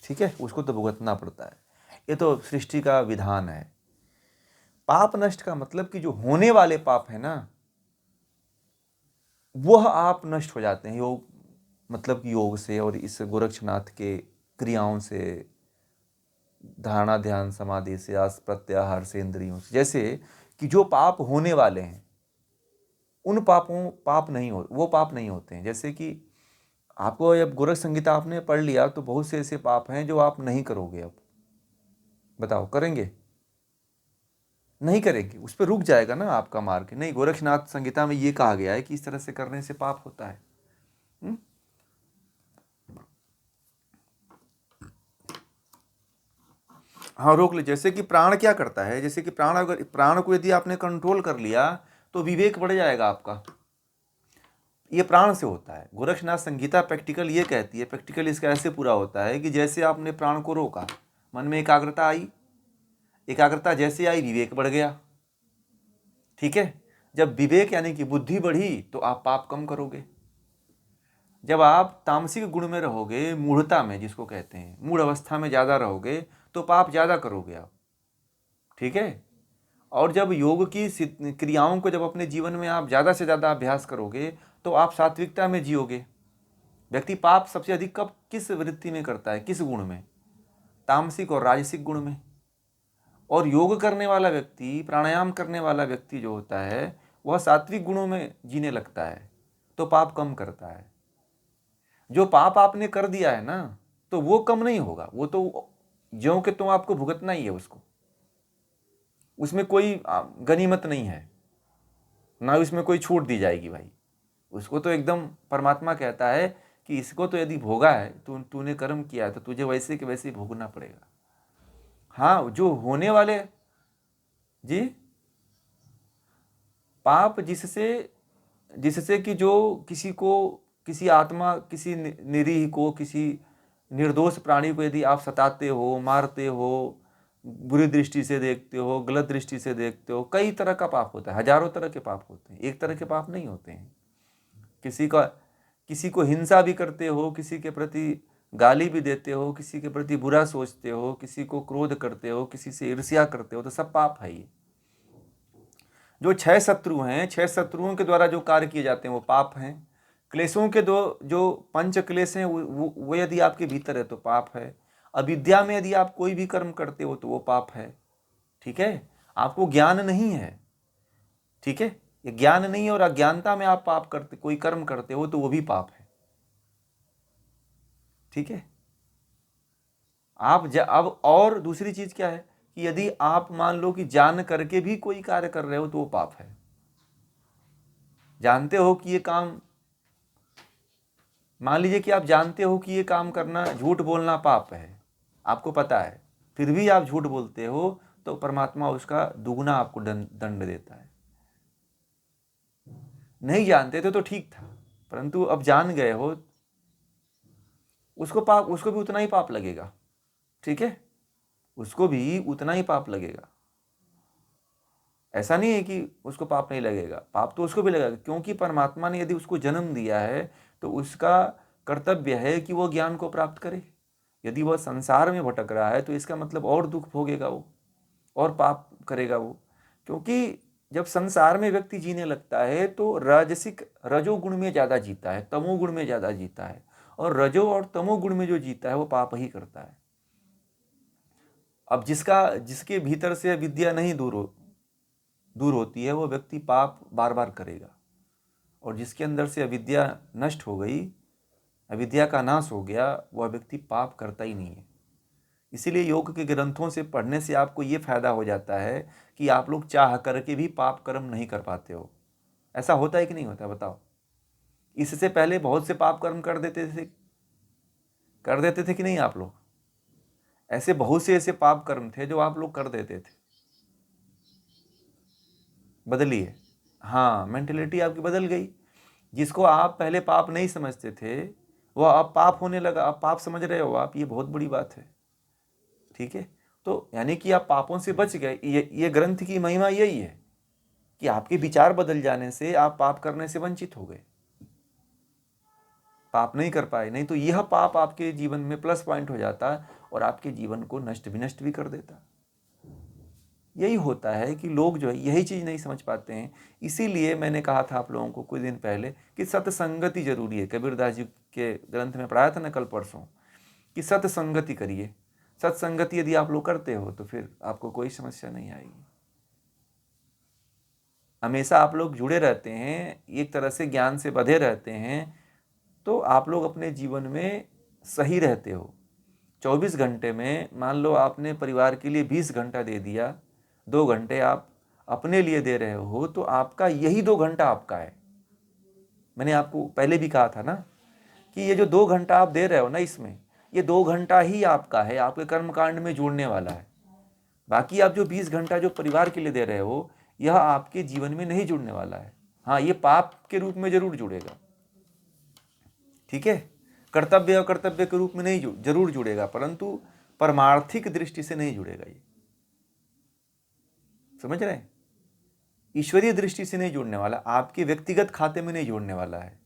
ठीक है, उसको तो भुगतना पड़ता है। ये तो सृष्टि का विधान है। पाप नष्ट का मतलब कि जो होने वाले पाप है ना, वह आप नष्ट हो जाते हैं योग, मतलब कि योग से और इस गोरक्षनाथ के क्रियाओं से, धारणा ध्यान समाधि से, आस प्रत्याहार से, इंद्रियों से। जैसे कि जो पाप होने वाले हैं उन पाप नहीं हो, वो पाप नहीं होते हैं। जैसे कि आपको जब गोरख संहिता आपने पढ़ लिया तो बहुत से ऐसे पाप हैं जो आप नहीं करोगे। अब बताओ, करेंगे? नहीं करेंगे, उस पर रुक जाएगा ना आपका मार्ग। नहीं, गोरक्षनाथ संहिता में ये कहा गया है कि इस तरह से करने से पाप होता है। हाँ, रोक ले। जैसे कि प्राण क्या करता है, जैसे कि प्राण, अगर प्राण को यदि आपने कंट्रोल कर लिया तो विवेक बढ़ जाएगा आपका। ये प्राण से होता है। गोरक्षनाथ संगीता प्रैक्टिकल ये कहती है, प्रैक्टिकल इसका ऐसे पूरा होता है कि जैसे आपने प्राण को रोका, मन में एकाग्रता आई, एकाग्रता जैसे आई विवेक बढ़ गया। ठीक है, जब विवेक यानी कि बुद्धि बढ़ी तो आप पाप कम करोगे। जब आप तामसिक गुण में रहोगे, मूढ़ता में जिसको कहते हैं, मूढ़ अवस्था में ज़्यादा रहोगे तो पाप ज़्यादा करोगे आप। ठीक है, और जब योग की क्रियाओं को जब अपने जीवन में आप ज़्यादा से ज़्यादा अभ्यास करोगे तो आप सात्विकता में जियोगे। व्यक्ति पाप सबसे अधिक कब, किस वृत्ति में करता है, किस गुण में? तामसिक और राजसिक गुण में। और योग करने वाला व्यक्ति, प्राणायाम करने वाला व्यक्ति जो होता है वह सात्विक गुणों में जीने लगता है, तो पाप कम करता है। जो पाप आपने कर दिया है ना, तो वो कम नहीं होगा, वो तो ज्यों के त्यों आपको भुगतना ही है उसको। उसमें कोई गनीमत नहीं है, ना उसमें कोई छूट दी जाएगी भाई। उसको तो एकदम परमात्मा कहता है कि इसको तो यदि भोगा है, तूने कर्म किया है तो तुझे वैसे के वैसे ही भोगना पड़ेगा। हाँ, जो होने वाले जी पाप, जिससे जिससे कि जो किसी को, किसी आत्मा, किसी निरीह को, किसी निर्दोष प्राणी को यदि आप सताते हो, मारते हो, बुरी दृष्टि से देखते हो, गलत दृष्टि से देखते हो, कई तरह का पाप होता है, हजारों तरह के पाप होते हैं, एक तरह के पाप नहीं होते हैं। किसी को हिंसा भी करते हो, किसी के प्रति गाली भी देते हो, किसी के प्रति बुरा सोचते हो, किसी को क्रोध करते हो, किसी से ईर्ष्या करते हो, तो सब पाप है ये। जो 6 शत्रु हैं, 6 शत्रुओं के द्वारा जो कार्य किए जाते हैं वो पाप हैं। क्लेशों के दो जो पंच क्लेश हैं वो यदि आपके भीतर है तो पाप है। अविद्या में यदि आप कोई भी कर्म करते हो तो वो पाप है। ठीक है, आपको ज्ञान नहीं है। ठीक है, ये ज्ञान नहीं है और अज्ञानता में आप पाप करते, कोई कर्म करते हो तो वो भी पाप है। ठीक है, अब और दूसरी चीज क्या है कि यदि आप मान लो कि जान करके भी कोई कार्य कर रहे हो तो वो पाप है। जानते हो कि ये काम, मान लीजिए कि आप जानते हो कि ये काम करना, झूठ बोलना पाप है, आपको पता है, फिर भी आप झूठ बोलते हो तो परमात्मा उसका दुगना आपको दंड देता है। नहीं जानते थे तो ठीक था, परंतु अब जान गए हो, उसको भी उतना ही पाप लगेगा। ठीक है, उसको भी उतना ही पाप लगेगा। ऐसा नहीं है कि उसको पाप नहीं लगेगा, पाप तो उसको भी लगेगा, क्योंकि परमात्मा ने यदि उसको जन्म दिया है तो उसका कर्तव्य है कि वो ज्ञान को प्राप्त करे। यदि वह संसार में भटक रहा है तो इसका मतलब और दुख भोगेगा वो, और पाप करेगा वो। क्योंकि जब संसार में व्यक्ति जीने लगता है तो राजसिक, रजोगुण में ज़्यादा जीता है, तमोगुण में ज़्यादा जीता है, और रजो और तमोगुण में जो जीता है वो पाप ही करता है। अब जिसके भीतर से विद्या नहीं दूर होती है वो व्यक्ति पाप बार बार करेगा, और जिसके अंदर से अविद्या नष्ट हो गई, अविद्या का नाश हो गया, वह व्यक्ति पाप करता ही नहीं है। इसीलिए योग के ग्रंथों से पढ़ने से आपको ये फायदा हो जाता है कि आप लोग चाह करके भी पाप कर्म नहीं कर पाते हो। ऐसा होता है कि नहीं होता, बताओ? इससे पहले बहुत से पाप कर्म कर देते थे कि नहीं आप लोग? ऐसे बहुत से ऐसे पाप कर्म थे जो आप लोग कर देते थे। बदलिए, हाँ, मेंटेलिटी आपकी बदल गई। जिसको आप पहले पाप नहीं समझते थे वह अब पाप होने लगा, अब पाप समझ रहे हो आप, ये बहुत बड़ी बात है। ठीक है, तो यानी कि आप पापों से बच गए। ये ग्रंथ की महिमा यही है कि आपके विचार बदल जाने से आप पाप करने से वंचित हो गए। पाप नहीं कर पाए, नहीं तो यह पाप आपके जीवन में प्लस पॉइंट हो जाता और आपके जीवन को नष्ट भी कर देता। यही होता है कि लोग जो है यही चीज़ नहीं समझ पाते हैं। इसीलिए मैंने कहा था आप लोगों को कुछ दिन पहले कि सत्संगति जरूरी है। कबीरदास जी के ग्रंथ में पढ़ाया था ना कल परसों कि सत्संगति करिए। सत्संगति यदि आप लोग करते हो तो फिर आपको कोई समस्या नहीं आएगी। हमेशा आप लोग जुड़े रहते हैं, एक तरह से ज्ञान से बंधे रहते हैं, तो आप लोग अपने जीवन में सही रहते हो। 24 घंटे में मान लो आपने परिवार के लिए 20 घंटा दे दिया, 2 घंटे आप अपने लिए दे रहे हो, तो आपका यही 2 घंटा आपका है। मैंने आपको पहले भी कहा था ना कि ये जो 2 घंटा आप दे रहे हो ना, इसमें ये 2 घंटा ही आपका है, आपके कर्मकांड में जुड़ने वाला है। बाकी आप जो 20 घंटा जो परिवार के लिए दे रहे हो, यह आपके जीवन में नहीं जुड़ने वाला है। हाँ, ये पाप के रूप में जरूर जुड़ेगा, ठीक है, कर्तव्य और कर्तव्य के रूप में नहीं जरूर जुड़ेगा, परंतु परमार्थिक दृष्टि से नहीं जुड़ेगा। ये समझ रहे हैं? ईश्वरीय दृष्टि से नहीं जुड़ने वाला, आपके व्यक्तिगत खाते में नहीं जुड़ने वाला है।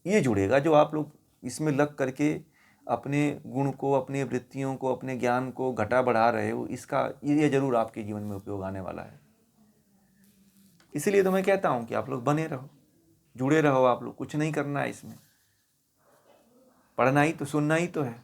ये जुड़ेगा जो आप लोग इसमें लग करके अपने गुण को, अपनी वृत्तियों को, अपने ज्ञान को घटा बढ़ा रहे हो, इसका ये जरूर आपके जीवन में उपयोग आने वाला है। इसीलिए तो मैं कहता हूं कि आप लोग बने रहो, जुड़े रहो। आप लोग कुछ नहीं करना है इसमें, पढ़ना ही तो, सुनना ही तो है।